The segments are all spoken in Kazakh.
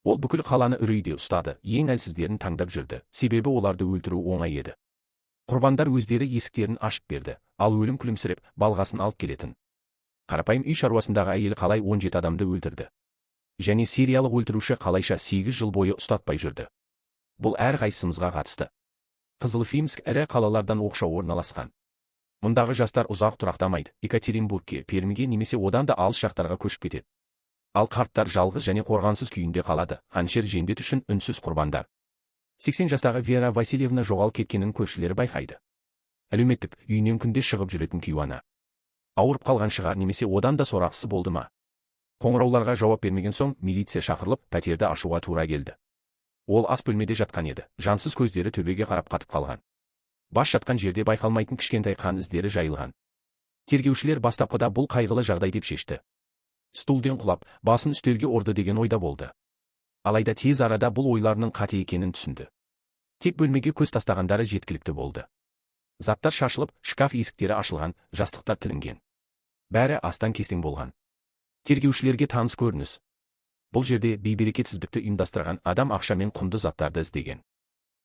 Ол бүкіл қаланы үрейде ұстады, ең әлсіздерін таңдап жүрді, себебі оларды өлтіру оңай еді. Құрбандар өздері есіктерін ашып берді, ал өлім күлімсіреп, балғасын алып келетін. Қарапайым үй шаруасындағы әйел қалай 17 адамды өлтірді. Және сериялық өлтіруші қалайша 8 жыл бойы ұстатпай жүрді. Бұл әрқайсымызға қатысты. Қызылфимск ірі қалалардан оқшау орналасқан. Мұндағы жастар ұзақ тұрақтамайды, Екатеринбургке, Пермьге немесе одан да алыс жақтарға көшіп кетеді. Ал қарттар жалғыз және қорғансыз күйінде қалады, қаншер жендет үшін үнсіз құрбандар. 80 жастағы Вера Васильевна жоғалып кеткенін көршілері байқайды. Әлеуметтік үйінен күнде шығып жүретін кейуана. Ауырып қалған шығар немесе одан да сорақсыз болды ма? Қоңырауларға жауап бермеген соң милиция шақырылып, пәтерді ашуға тура келді. Ол ас бөлмеде жатқан еді, жансыз көздері төбеге қарап қатып қалған. Бас жатқан жерде байқалмайтын кішкентай қан іздері жайылған. Тергеушілер бастапқыда бұл қайғылы жағдай деп шешті. Стулден құлап, басын үстелге ұрды деген ойда болды. Алайда тез арада бұл ойларының қате екенін түсінді. Тек бөлмеге көз тастағандары жеткілікті болды. Заттар шашылып, шкаф есіктері ашылған, жастықтар тілінген. Бәрі астан-кестең болған. Тергеушілерге таныс көрініс. Бұл жерде бейберекетсіздікті ұйымдастырған адам ақшамен құнды заттарды іздеген.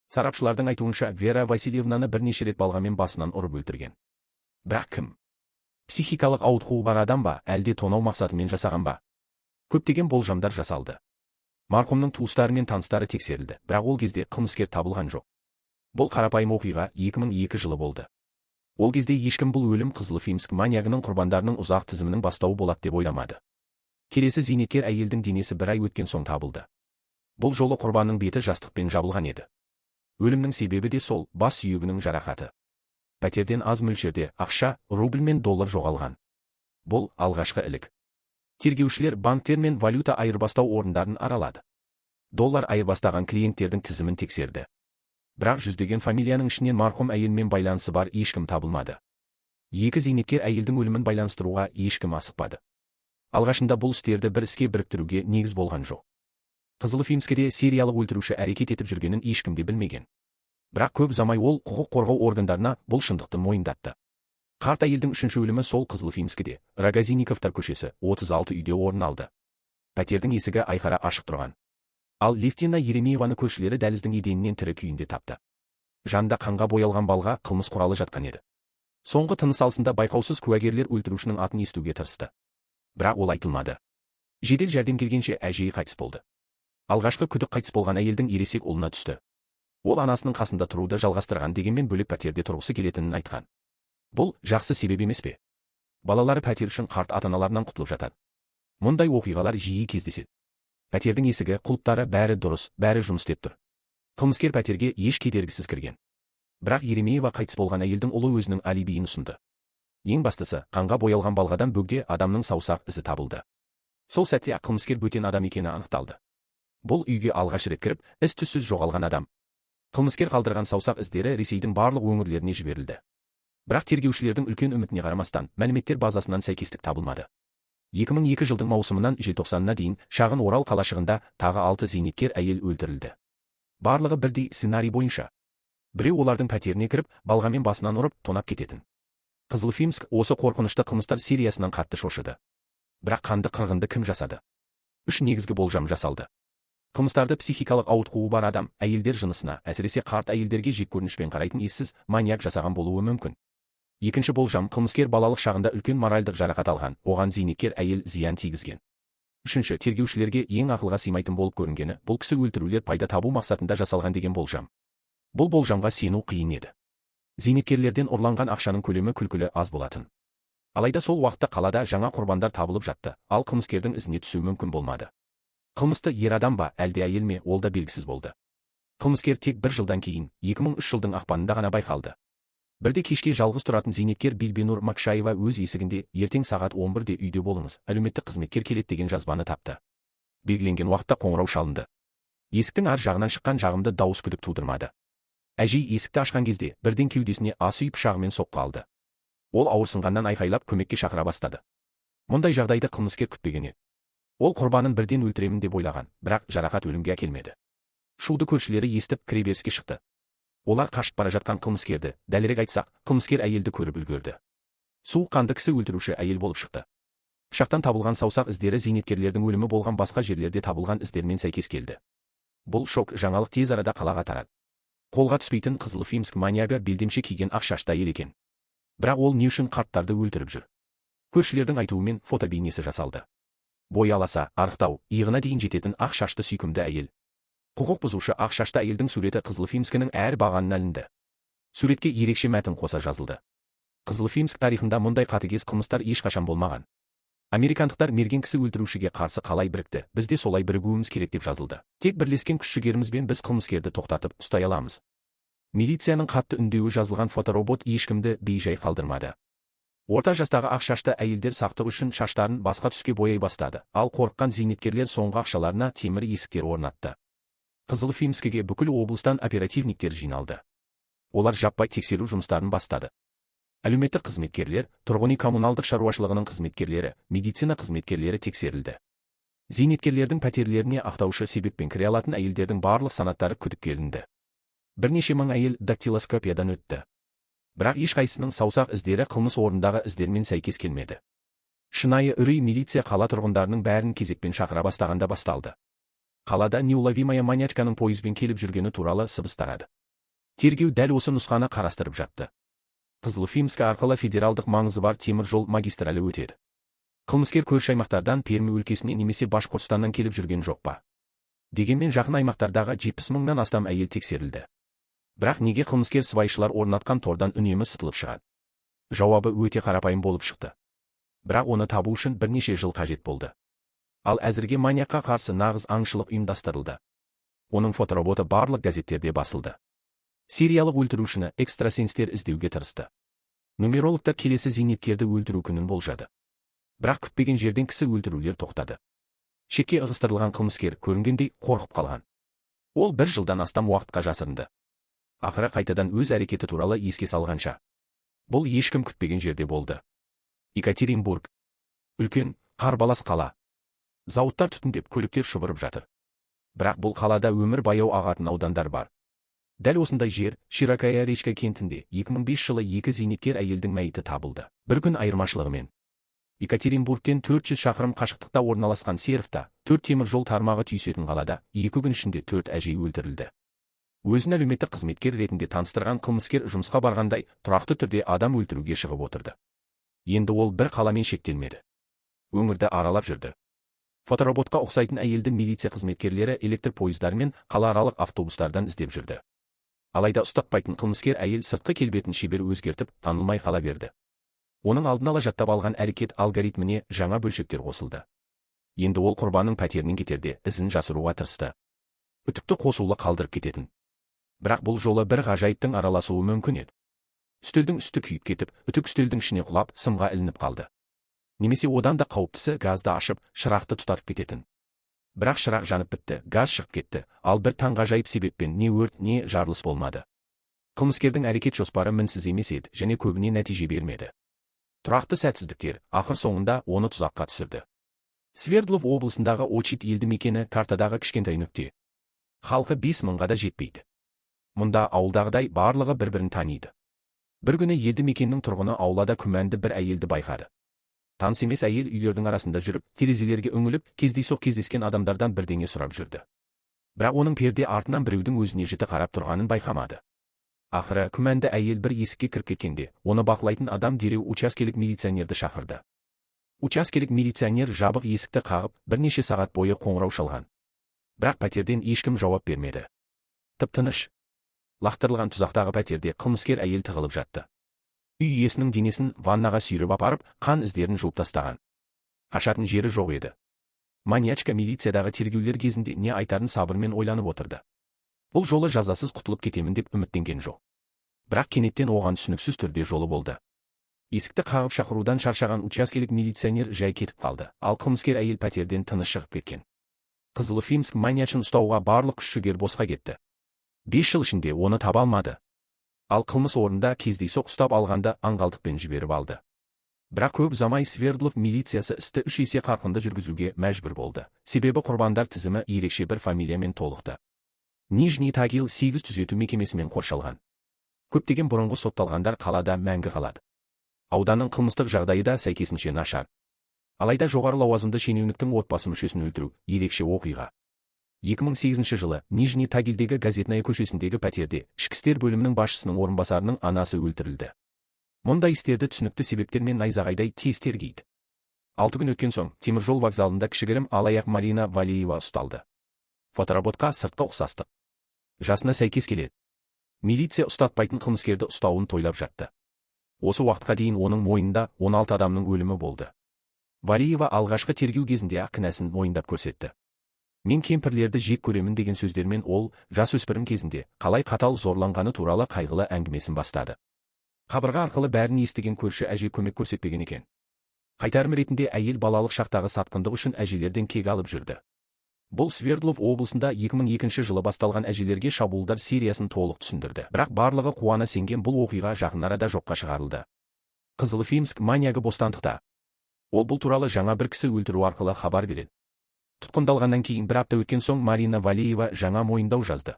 Сарапшылардың айтуынша Вера Васильевнаны бірнеше рет балғамен басынан ұрып өлтірген. Бірақ кім? Психикалық ауытқуы бар адам ба, әлде тонау мақсатымен жасаған ба? Көптеген болжамдар жасалды. Марқұмның туыстары мен таныстары тексерілді, бірақ ол кезде қылмыскер табылған жоқ. Бұл қарапайым оқиға 2002 жылы болды. Ол кезде ешкім бұл өлім Қызылфимск маньягының құрбандарының ұзақ тізімінің бастауы болады деп ойламады. Келесі зейнеткер әйелдің денесі бір ай өткен соң табылды. Бұл жолы құрбанның беті жастықпен жабылған еді. Өлімнің себебі де сол, бас сүйегінің жарақаты. Пәтерден аз мөлшерде ақша, рубль мен доллар жоғалған. Бұл алғашқы ілік. Тергеушілер банктер мен валюта айырбастау орындарын аралады. Доллар айырбастаған клиенттердің тізімін тексерді. Бірақ жүздеген фамилияның ішінен марқұм әйелмен байланысы бар ешкім табылмады. Екі зейнеткер әйелдің өлімін байланыстыруға ешкім асықпады. Алғашында бұл істерді бір іске біріктіруге негіз болған жоқ. Қызылфимскіде сериялық өлтіруші әрекет етіп жүргенін ешкім де білмеген. Бірақ көп ұзамай ол құқық қорғау органдарына бұл шындықты мойындатты. Қарт әйелдің үшінші өлімі сол Қызылфимскіде, Рогозинниковтар көшесі, 36 үйде орын алды. Пәтердің есігі айқара ашық тұрған. Ал Левтина Еремееваны көршілері дәліздің еденінен тірі күйінде тапты. Жанында қанға боялған балға қылмыс құралы жатқан еді. Соңғы тыныс алысында байқаусыз куәгерлер өлтірушінің атын естуге тырысты. Бірақ ол айтылмады. Жедел жәрдем келгенше әжей қайтыс болды. Алғашқы күдік қайтыс болған әйелдің ересек ұлына түсті. Ол анасының қасында тұруды жалғастырған, дегенмен бөлек пәтерде тұрғысы келетінін айтқан. Бұл жақсы себеп емес пе? Балалары пәтер үшін қарт ата-аналарынан құтылып жатады. Мұндай оқиғалар жиі кездеседі. Пәтердің есігі, құлыптары бәрі дұрыс, бәрі жұмыс істеп тұр. Қылмыскер пәтерге еш кедергісіз кірген. Бірақ Еремеева қайтыс болған әйелдің ұлы өзінің алибиін ұсынды. Ең бастысы, қанға боялған балғадан бөгде адамның саусақ ізі табылды. Сол сәтте қылмыскер бөтен адам екені анықталды. Бұл үйге алғаш рет кіріп, із-түссіз жоғалған адам. Қылмыскер қалдырған саусақ іздері Ресейдің барлық өңірлеріне жіберілді. Бірақ тергеушілердің үлкен үмітіне қарамастан, мәліметтер базасынан сәйкестік табылмады. 2002 жылдың маусымынан желтоқсанына дейін шағын Орал қалашығында тағы 6 зейнеткер әйел өлтірілді. Барлығы бірдей сценарий бойынша. Біреу олардың пәтеріне кіріп, балғамен басынан ұрып, тонап кететін. Қызылфимск осы қорқынышты қылмыстар сериясынан қатты шошыды. Бірақ қанды қырғынды кім жасады? Үш негізгі болжам жасалды. Қылмыстарды психикалық ауытқуы бар адам, әйелдер жынысына, әсіресе қарт әйелдерге жеккөрінішпен қарайтын ессіз маньяк жасаған болуы мүмкін. Екінші болжам, қылмыскер балалық шағында үлкен моральдық жарақат алған, оған зейнеткер әйел зиян тигізген. Үшінші, тергеушілерге ең ақылға сыймайтын болып көрінгені, бұл кісі өлтірулер пайда табу мақсатында жасалған деген болжам. Бұл болжамға сену қиын еді. Зейнеткерлерден ұрланған ақшаның көлемі күлкілі аз болатын. Алайда сол уақытта қалада жаңа құрбандар табылып жатты, ал қылмыскердің ізіне түсу мүмкін болмады. Қылмысты ер адам ба, әлде әйел ме, ол да белгісіз болды. Қылмыскер тек бір жылдан кейін, 2003 жылдың ақпанында ғана байқалды. Бірде кешке жалғыз тұратын зейнеткер Билбинур Макшаева өз есігінде ертең сағат 11-де үйде болыңыз, әлеуметтік қызметкер келеді деген жазбаны тапты. Белгіленген уақытта қоңырау шалынды. Есіктің ар жағынан шыққан жағымды дауыс күдік тудырмады. Әжей есікті ашқан кезде бірден кеудесіне ас үй пышағымен соққы алды. Ол ауырсынғаннан айқайлап көмекке шақыра бастады. Мұндай жағдайды қылмыскер күтпеген еді. Ол құрбанын бірден өлтіремін деп ойлаған, бірақ жарақат өлімге әкелмеді. Шуды көршілері естіп кіреберіске шықты. Олар қашып бара жатқан қылмыскерді, дәлірек айтсақ, қылмыскер әйелді көріп үлгерді. Суық қанды кісі өлтіруші әйел болып шықты. Пышақтан табылған саусақ іздері зейнеткерлердің өлімі болған басқа жерлерде табылған іздермен сәйкес келді. Бұл шок жаңалық тез арада қалаға тарады. Қолға түспейтін Қызылуфимск маньягі белдемше киген ақ шашты әйел екен. Бірақ ол не үшін қарттарды өлтіріп жүр? Көршілердің айтуымен фотобейнесі жасалды. Бой аласа, арықтау, иығына дейін жететін ақ шашты сүйкімді әйел. Құқық бұзушы ақ шашты әйелдің суреті Қызылуфимскінің әр бағанына ілінді. Суретке ерекше мәтін қоса жазылды. Қызылуфимск тарихында мұндай қатыгез қылмыстар ешқашан болмаған. Американдықтар мерген кісі өлтірушіге қарсы қалай бірікті, біз де солай бірігуіміз керек деп жазылды. Тек бірлескен күш-жігерімізбен біз қылмыскерді тоқтатып ұстай аламыз. Милицияның қатты үндеуі жазылған фоторобот ешкімді бейжай қалдырмады. Орта жастағы ақ шашты әйелдер сақтық үшін шаштарын басқа түске бояй бастады, ал қорыққан зейнеткерлер соңғы ақшаларына темір есіктер орнатты. Қызылуфимскіге бүкіл облыстан оперативниктер жиналды. Олар жаппай тексеру жұмыстарын бастады. Әлеуметтік қызметкерлер, тұрғын үй коммуналдық шаруашылығының қызметкерлері, медицина қызметкерлері тексерілді. Зейнеткерлердің пәтерлеріне ақтаушы себеппен кіре алатын әйелдердің барлық санаттары күдікке ілінді. Бірнеше мың әйел дактилоскопиядан өтті. Бірақ ешқайсының саусақ іздері қылмыс орнындағы іздермен сәйкес келмеді. Шынайы үрей милиция қала тұрғындарының бәрін кезекпен шақыра бастағанда басталды. Қалада неуловимая маньячканың пойызбен келіп жүргені туралы сыбыс тарады. Тергеу дәл осы нұсқаны қарастырып жатты. Қызылуфимск арқылы федералдық маңызы бар темір жол магистралі өтеді. Қылмыскер көрші аймақтардан Пермь өлкесіне немесе Башқұртстаннан келіп жүрген жоқ па? Дегенмен жақын аймақтардағы 70 мыңнан астам әйел тексерілді. Бірақ неге қылмыскер сыбайшылар орнатқан тордан үнемі сытылып шығады? Жауабы өте қарапайым болып шықты. Бірақ оны табу үшін бірнеше жыл қажет болды. Ал әзірге маньякқа қарсы нағыз аңшылық ұйымдастырылды. Оның фотороботы барлық газеттерде басылды. Сириялық өлтірушіні экстрасенстер іздеуге тырысты. Нумерологтар келесі зейнеткерді өлтіру күнін болжады. Бірақ күтпеген жерден кісі өлтірулер тоқтады. Шетке ығыстырылған қылмыскер көрінгендей қорқып қалған. Ол 1 жылдан астам уақытқа жасырынды. Ақыры қайтадан өз әрекеті туралы еске салғанша. Бұл ешкім күтпеген жерде болды. Екатеринбург. Үлкен, қарбалас қала. Зауыттар түтіндеп, көліктер шұбырып жатыр. Бірақ бұл қалада өмір баяу ағатын аудандар бар. Дәл осындай жер, Широкая речка кентінде 2005 жылы 2 зейнеткер әйелдің мәйіті табылды. Бір күн айырмашылығымен. Екатеринбургтен 400 шақырым қашықтықта орналасқан Серовта, 4 темір жол тармағы түйісетін қалада 2 күн ішінде 4 әжей өлтірілді. Өзін әлеуметтік қызметкер ретінде таныстырған қылмыскер жұмысқа барғандай тұрақты түрде адам өлтіруге шығып отырды. Енді ол бір қаламен шектелмеді. Өңірді аралап жүрді. Фотороботқа ұқсайтын әйелді милиция қызметкерлері электр пойыздары мен қалааралық автобустардан іздеп жүрді. Алайда ұстатпайтын қылмыскер әйел сыртқы келбетін шебер өзгертіп, танылмай қала берді. Оның алдын ала жаттап алған әрекет алгоритміне жаңа бөлшектер қосылды. Енді ол құрбанның пәтерінен кетерде ізін жасыруға тырысты. Үтікті қосулы қалдырып кететін. Бірақ бұл жолы бір ғажайыптың араласуы мүмкін еді. Үстелдің үсті күйіп кетіп, үтік үстелдің ішіне құлап, сымға ілініп қалды. Немесе одан да қауіптісі газды ашып, шырақты тұтатып кететін. Бірақ шырақ жанып бітті, газ шығып кетті, ал бір таңғажайып себеппен не өрт, не жарылыс болмады. Қылмыскердің әрекет жоспары мінсіз емес еді, және көбіне нәтиже бермеді. Тұрақты сәтсіздіктер ақыр соңында оны тұзаққа түсірді. Свердлов облысындағы Очит елді мекені картадағы кішкентай нүкте. Халқы 5 мыңға да жетпейді. Мұнда ауылдағыдай барлығы бір-бірін таниды. Бір күні елді мекеннің тұрғыны аулада күмәнді бір әйелді байқады. Таныс емес әйел үйлердің арасында жүріп, терезелерге үңіліп, кездейсоқ кездескен адамдардан бірдеңе сұрап жүрді. Бірақ оның перде артынан біреудің өзіне жіті қарап тұрғанын байқамады. Ақыры күмәнді әйел бір есікке кіріп кеткенде, оны бақылайтын адам дереу учаскелік милиционерді шақырды. Учаскелік милиционер жабық есікті қағып, бірнеше сағат бойы қоңырау шалған. Бірақ пәтерден ешкім жауап бермеді. Тып-тыныш. Лақтырылған тұзақтағы пәтерде қылмыскер әйел тығылып жатты. Үй иесінің денесін ваннаға сүйреп апарып, қан іздерін жуып тастаған. Қашатын жері жоқ еді. Маньячка милициядағы тергеулер кезінде не айтарын сабырмен ойланып отырды. Бұл жолы жазасыз құтылып кетемін деп үміттенген жоқ. Бірақ кенеттен оған түсініксіз түрде жолы болды. Есікті қағып шақырудан шаршаған учаскелік милиционер жай кетіп қалды, ал қылмыскер әйел пәтерден тыныш шығып кеткен. Қызылуфимск маньячын ұстауға барлық күш-жігер босқа кетті. 5 жыл ішінде оны таба алмады. Ал қылмыс орнында кездейсоқ ұстап алғанда аңғалдықпен жіберіп алды. Бірақ көп ұзамай Свердлов милициясы істі 3 есе қарқынды жүргізуге мәжбүр болды. Себебі құрбандар тізімі ерекше бір фамилиямен толықты. Нижний Тагил 8 түзету мекемесімен қоршалған. Көптеген бұрынғы сотталғандар қалада мәңгі қалады. Ауданның қылмыстық жағдайы да сәйкесінше нашар. Алайда жоғары лауазымды шенеуніктің отбасы мүшесін өлтіру ерекше оқиға. 2008 жылы Нижний Тагилдегі Газетная көшесіндегі пәтерде ішкі істер бөлімінің басшысының орынбасарының анасы өлтірілді. Мұндай істерді түсінікті себептермен найзағайдай тез тергейді. 6 күн өткен соң теміржол вокзалында кішігірім алаяқ Марина Валеева ұсталды. Фотоработқа сыртқы ұқсастық жасына сәйкес келеді. Милиция ұстатпайтын қылмыскерді ұстауын тойлап жатты. Осы уақытқа дейін оның мойнында 16 адамның өлімі болды. Валеева алғашқы тергеу кезінде кінәсін мойындап көрсетті. Мен кемпірлерді жек көремін деген сөздермен ол жасөспірім кезінде қалай қатал зорланғаны туралы қайғылы әңгімесін бастады. Қабырға арқылы бәрін естіген көрші әже көмек көрсетпеген екен. Қайтарым ретінде әйел балалық шақтағы сатқындық үшін әжелерден кек алып жүрді. Бұл Свердлов облысында 2002 жылы басталған әжелерге шабуылдар сериясын толық түсіндірді. Бірақ барлығы қуана сенген бұл оқиға жақын арада жоққа шығарылды. Қызылыфимск маньягі бостандықта. Ол бұл туралы жаңа бір кісі өлтіру арқылы хабар береді. Тұтқындалғаннан кейін бір апта өткен соң Марина Валеева жаңа мойындау жазды.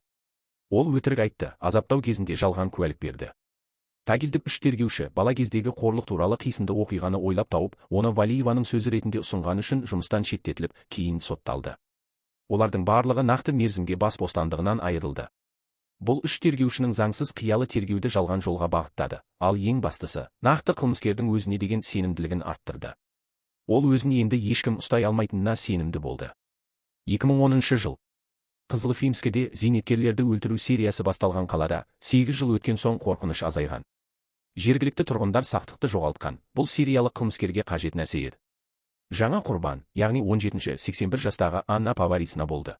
Ол өтірік айтты, азаптау кезінде жалған куәлік берді. Тагилдік 3 тергеуші бала кездегі қорлық туралы қисынды оқиғаны ойлап тауып, оны Валееваның сөзі ретінде ұсынғаны үшін жұмыстан шеттетіліп, кейін сотталды. Олардың барлығы нақты мерзімге бас бостандығынан айырылды. Бұл 3 тергеушінің заңсыз қиялы тергеуді жалған жолға бағыттады, ал ең бастысы, нақты қылмыскердің өзіне деген сенімділігін арттырды. Ол өзін енді ешкім ұстай алмайтынына сенімді болды. 2010 жыл. Қызылыфимскіде зейнеткерлерді өлтіру сериясы басталған қалада 8 жыл өткен соң қорқыныш азайған. Жергілікті тұрғындар сақтықты жоғалтқан, бұл сериялық қылмыскерге қажет нәрсе еді. Жаңа құрбан, яғни 17-81 жастағы Анна Поварисна болды.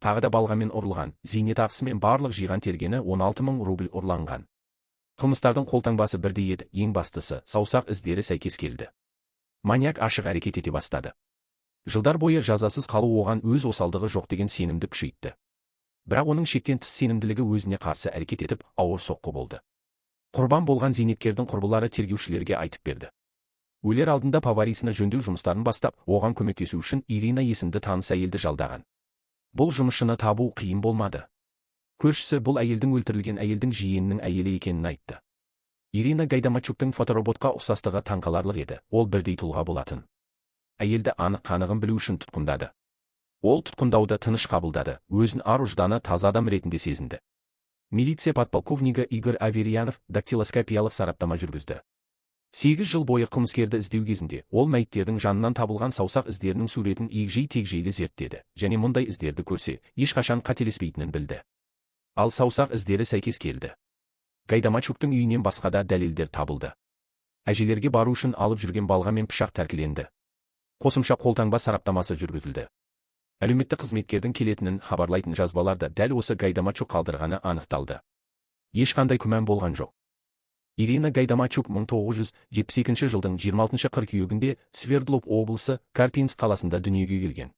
Тағы да балғамен ұрылған, зейнетақысымен барлық жиған тергені 16 000 рубль ұрланған. Қылмыстардың қолтаңбасы бірдей еді, ең бастысы, саусақ іздері сәйкес келді. Маньяк ашық әрекет ете бастады. Жылдар бойы жазасыз қалу оған өз осалдығы жоқ деген сенімді күшейтті. Бірақ оның шектен тыс сенімділігі өзіне қарсы әрекет етіп, ауыр соққы болды. Құрбан болған зейнеткердің құрбылары тергеушілерге айтып берді. Өлер алдында Поварисна жөндеу жұмыстарын бастап, оған көмектесу үшін Ирина есімді таныс әйелді жалдаған. Бұл жұмысшыны табу қиын болмады. Көршісі бұл әйелдің өлтірілген әйелдің жиенінің әйелі екенін айтты. Ирина Гайдамачуктың фотороботқа ұқсастығы таңқаларлық еді, ол бірдей тұлға болатын. Әйелді анық-қанығын білу үшін тұтқындады. Ол тұтқындауды тыныш қабылдады, өзін ар-ұжданы таза адам ретінде сезінді. Милиция подполковнигі Игорь Аверьянов дактилоскопиялық сараптама жүргізді. 8 жыл бойы қылмыскерді іздеу кезінде ол мәйіттердің жанынан табылған саусақ іздерінің суретін егжей-тегжейлі зерттеді, және мұндай іздерді көрсе, ешқашан қателеспейтінін білді. Ал саусақ іздері сәйкес келді. Гайдамачуктың үйінен басқа да дәлелдер табылды. Әжелерге бару үшін алып жүрген балға мен пышақ тәркіленді. Қосымша қолтаңба сараптамасы жүргізілді. Әлеуметтік қызметкердің келетінін хабарлайтын жазбаларда дәл осы Гайдамачук қалдырғаны анықталды. Ешқандай күмән болған жоқ. Ирина Гайдамачук 1972 жылдың 26 қыркүйегінде Свердлов облысы Карпинск қаласында дүниеге келген.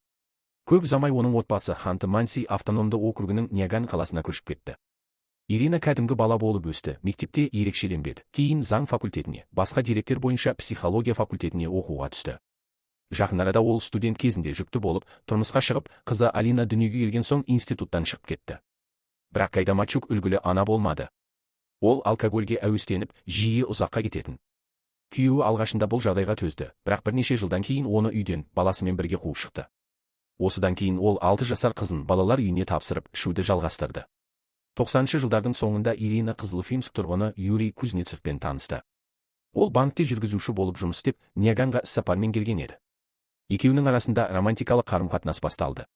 Көп ұзамай оның отбасы Ханты-Манси автономды округінің Нягань қаласына көшіп кетті. Ирина кәдімгі бала болып өсті, мектепте ерекшеленбеді, кейін заң факультетіне, басқа деректер бойынша психология факультетіне оқуға түсті. Жақын арада ол студент кезінде жүкті болып, тұрмысқа шығып, қызы Алина дүниеге келген соң институттан шығып кетті. Бірақ Гайдамачук үлгілі ана болмады. Ол алкогольге әуестеніп, жиі ұзаққа кететін. Күйеуі алғашында бұл жағдайға төзді, бірақ бірнеше жылдан кейін оны үйден баласымен бірге қуып шықты. Осыдан кейін ол 6 жасар қызын балалар үйіне тапсырып, ішуді жалғастырды. 90-шы жылдардың соңында Ирина Қызылыфимск тұрғыны Юрий Кузнецовпен танысты. Ол банкте жүргізуші болып жұмыс істеп, Няганьға іссапармен келген еді. Екеуінің арасында романтикалық қарым-қатынас басталды.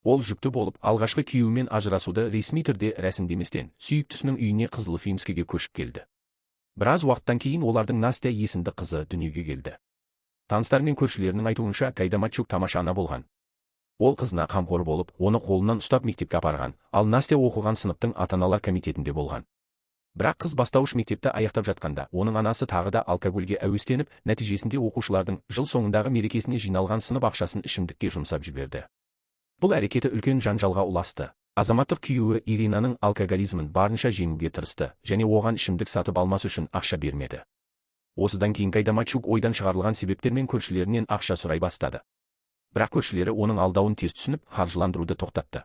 Ол жүкті болып, алғашқы күйеуімен ажырасуды ресми түрде рәсімдеместен, сүйіктісінің үйіне Қызылыфимскіге көшіп келді. Біраз уақыттан кейін олардың Настя есімді қызы дүниеге келді. Таныстар мен көршілерінің айтуынша Гайдамачук тамаша ана болған. Ол қызына қамқор болып, оны қолынан ұстап мектепке апарған, ал Настя оқыған сыныптың ата-аналар комитетінде болған. Бірақ қыз бастауыш мектепті аяқтап жатқанда, оның анасы тағы да алкогольге әуестеніп, нәтижесінде оқушылардың жыл соңындағы мерекесіне жиналған сынып ақшасын ішімдікке жұмсап жіберді. Бұл әрекеті үлкен жанжалға ұласты. Азаматтық күйеуі Иринаның алкоголизмін барынша жеңуге тырысты, және оған ішімдік сатып алмас үшін ақша бермеді. Осыдан кейін Гайдамачук ойдан шығарылған себептермен көршілерінен ақша сұрай бастады. Бірақ көршілері оның алдауын тез түсініп, қаржыландыруды тоқтатты.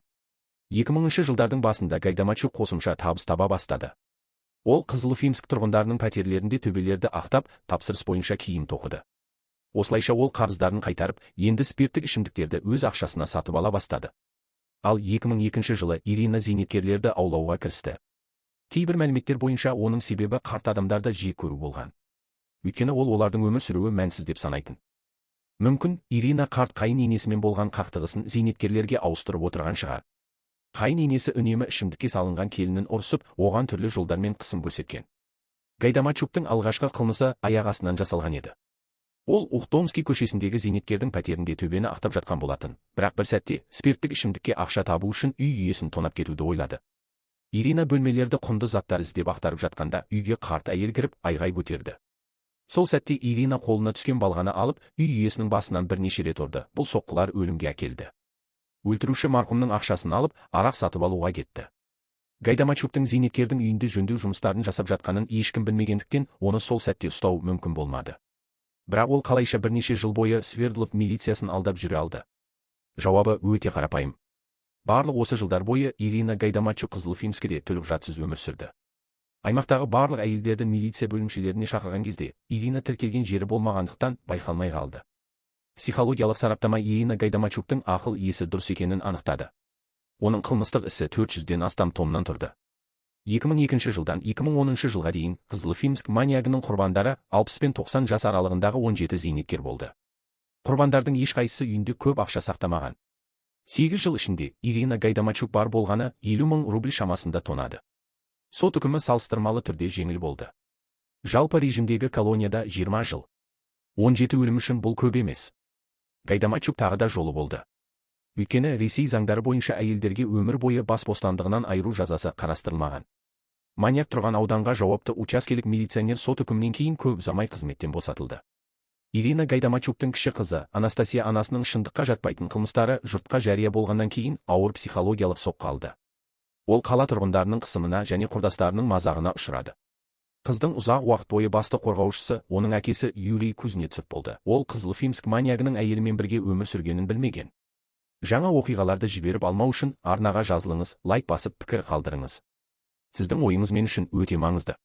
2000-шы жылдардың басында Гайдамачук қосымша табыс таба бастады. Ол Қызылыфимск тұрғындарының пәтерлерінде төбелерді ақтап, тапсырыс бойынша киім тоқыды. Осылайша ол қарыздарын қайтарып, енді спирттік ішімдіктерді өз ақшасына сатып ала бастады. Ал 2002 жылы Ирина зейнеткерлерді аулауға кірісті. Кейбір мәліметтер бойынша оның себебі қарт адамдарды жиі көру болған. Өйткені ол олардың өмір сүруі мәнсіз деп санайтын. Мүмкін, Ирина қарт қайын енесімен болған қақтығысын зейнеткерлерге ауыстырып отырған шығар. Қайын енесі үнемі ішімдікке салынған келінін ұрсып, оған түрлі жолдармен қысым көрсеткен. Гайдамачуктың алғашқы қылмысы аяқ астынан жасалған еді. Ол Ухтомский көшесіндегі зейнеткердің пәтерінде төбені ақтап жатқан болатын, бірақ бір сәтте спирттік ішімдікке ақша табу үшін үй иесін тонап кетуді ойлады. Ирина бөлмелерді құнды заттар іздеп ақтарып жатқанда үйге қарт әйел кіріп айғай көтерді. Сол сәтте Ирина қолына түскен балғаны алып, үй иесінің басынан бірнеше рет ұрды. Бұл соққылар өлімге әкелді. Өлтіруші марқұмның ақшасын алып, арақ сатып алуға кетті. Гайдамачуктың зейнеткердің үйінде жөндеу жұмыстарын жасап жатқанын ешкім білмегендіктен, оны сол сәтте ұстау мүмкін болмады. Бірақ ол қалайша бірнеше жыл бойы Свердлов милициясын алдап жүре алды? Жауабы өте қарапайым. Барлық осы жылдар бойы Ирина Гайдамачук Қызылуфимскіде төлқұжатсыз өмір сүрді. Аймақтағы барлық әйелдерді милиция бөлімшелеріне шақырған кезде Ирина тіркелген жері болмағандықтан байқалмай қалды. Психологиялық сараптама Ирина Гайдамачуктың ақыл есі дұрыс екенін анықтады. Оның қылмыстық ісі 400-ден астам томнан тұрды. 2002 жылдан 2010 жылға дейін Қызылуфимск маниагының құрбандары 60 пен 90 жас аралығындағы 17 зейнеткер болды. Құрбандардың ешқайсысы үйінде көп ақша сақтамаған. 8 жыл ішінде Ирина Гайдамачук бар болғаны 50 мың рубль шамасында тонады. Сот үкімі салыстырмалы түрде жеңіл болды. Жалпы режимдегі колонияда 20 жыл. 17 өлім үшін бұл көп емес. Гайдамачук тағы да жолы болды. Өйткені Ресей заңдары бойынша әйелдерге өмір бойы бас бостандығынан айыру жазасы қарастырылмаған. Маньяк тұрған ауданға жауапты учаскелік милиционер сот үкімінен кейін көп ұзамай қызметтен босатылды. Ирина Гайдамачуктың кіші қызы Анастасия анасының шындыққа жатпайтын қылмыстары жұртқа жария болғаннан кейін ауыр психологиялық соққы алды. Ол қала тұрғындарының қысымына және құрдастарының мазағына ұшырады. Қыздың ұзақ уақыт бойы басты қорғаушысы оның әкесі Юрий Кузнецов болды. Ол Қызылуфимск маниагының әйелімен бірге өмір сүргенін білмеген. Жаңа оқиғаларды жіберіп алмау үшін арнаға жазылыңыз, лайк басып пікір қалдырыңыз. Сіздің ойыңыз мен үшін өте маңызды.